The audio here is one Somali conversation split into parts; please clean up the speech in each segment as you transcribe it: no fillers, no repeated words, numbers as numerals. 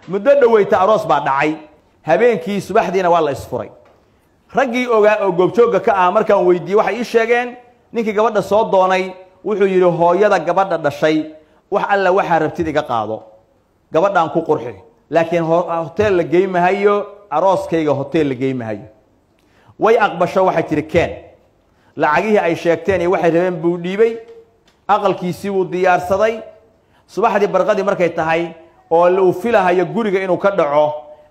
muddo dhaweyta aroos baa dhacay habeenkii subaxdiina waa la isfuray raggii ogaa oo goobjooga ka ah markaan weydiiyay waxay ii sheegeen ninkii gabadha soo doonay wuxuu yiri hooyada gabadha dhashay wax alla waxa rabtid iga qaado gabadhaan ku qurxi laakiin hotel la geeymahayo arooskayga hotel la geeymahayo way aqbasho waxa jira keen lacagihii ay sheegteen iyo waxay rabeen buu dhiibay aqalkiisii uu diyaarsaday subaxdii barqadii markay tahay oo uu filahayo guriga inuu ka dhaco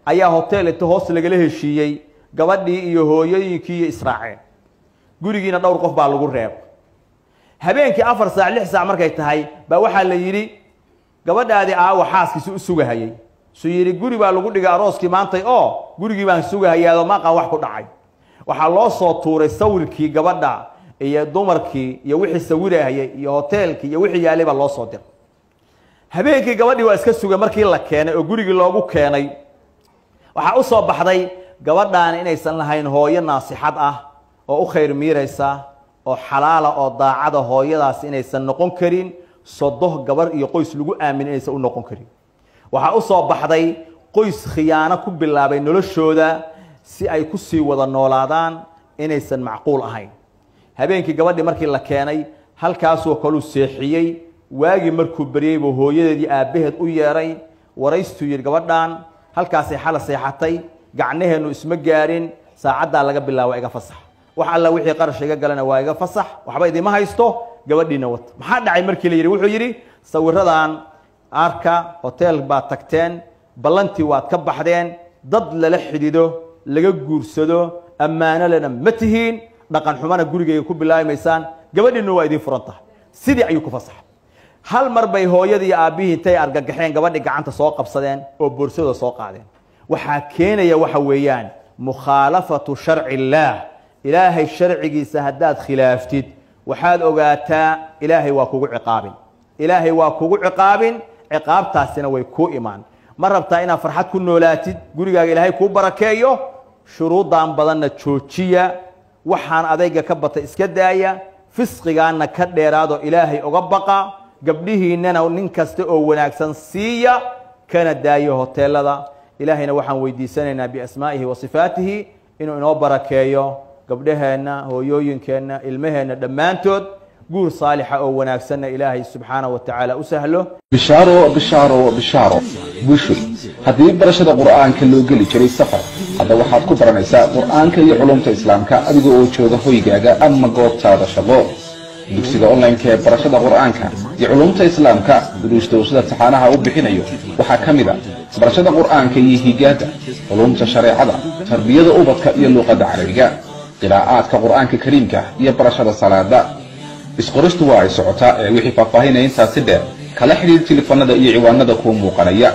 ayaa hotel inta hoos laga heshiiyay gabadhii iyo hooyooyinkii israaceen gurigiina dhowr qof baa lagu reeb habeenkii 4 saac 6 saac markay tahay baa waxa la yiri gabadhaadi xaaskiisa u sugahayay soo yiri guri baa lagu dhigay arooskii maantay oo gurigii baan sugahayaa ma qan wax ku dhacay waxa loo soo tuuray sawirkii gabadha iyo dumarkii iyo wixii sawirahayay iyo hotelkii iyo wixii yaalay baa loo soo diray habeenkii gabadhii waa iska sugay markii la keenay oo gurigii loogu keenay waxa u soo baxday gabadhaan inaysan lahayn hooyo naasixad ah oo u khayr miiraysa oo xalaala oo daacada hooyadaas inaysan noqon karin sodoh gabar iyo qoys lagu aaminaysa u noqon karin waxa u soo baxday qoys khiyaano ku bilaabay noloshooda si ay ku sii wada noolaadaan inaysan macquul ahayn habeenkii gabadhii markii la keenay halkaas oo kale seexiyay waagi markuu bariyay buu hooyadeedii aabaheed u yeeray waraystu yiri gabadhaan halkaas ay xal seexatay gacnaheenu isma gaarin saacada laga bilaabo iga fasax wax alla wixii qarash iga galana waa iga fasax waxba idima haysto gabadhiina wad maxaa dhacay markii la yiri wuxuu yiri sawiradan arka hotel baa tagteen balanti waad ka baxdeen dad la xidido laga guursado amaana lana matihiin dhaqan xumana gurigeyga ku bilaabaysaan gabadhiina waa idin furanta sidii ayuu ku fasax hal mar bay hooyadii aabihii intay argagaxeen gabadhii gacanta soo qabsadeen oo boorsada soo qaadeen waxa keenaya waxa weeyaan mukhalafatu sharci illah ilaahay sharcigiisa hadaad khilaaftid waxaad ogaataa ilaahay waa kugu ciqaabin ilaahay waa kugu ciqaabin ciqaabtaasina way ku imaan ma rabtaa inaad farxad ku noolaatid gurigaaga ilaahay ku barakeeyo shuruudan badanna joojiya waxaan adayga ka batay iska daaya fisqigaana ka dheeraado ilaahay uga baqa gabdhihiinana nin kasta oo wanaagsan siiya kana daayo hoteelada ilaahayna waxaan weydiisanaynaa bi asmaa'ihi wa sifaatihi inuu inoo barakeeyo gabdhaheena hooyooyinkeena ilmaheena dhamaantood guur saalixa oo wanaagsanna ilaahay subxaanahu wa ta'ala u sahlo bishaaro bushri haddii barashada qur'aanka loo geli jiray safar hadda waxaad ku baranaysaa qur'aanka iyo culumta islaamka adiga oo jooga hoygaaga ama goobtaada shaqo dugsiga online ee barashada qur'aanka iyo culumta islaamka duruusta sida taxanaha u bixinayo waxa kamid ah barashada qur'aanka iyo higaada culumta shariicada tarbiyada ubadka iyo luqadda carabiga qiraa'aadka qur'aanka kariimka iyo barashada salaada isqoristu waa ay socotaa wixii faahfaahinaya intaasi dheer kala xiriir telefoonada iyo ciwaanada ku muuqanaya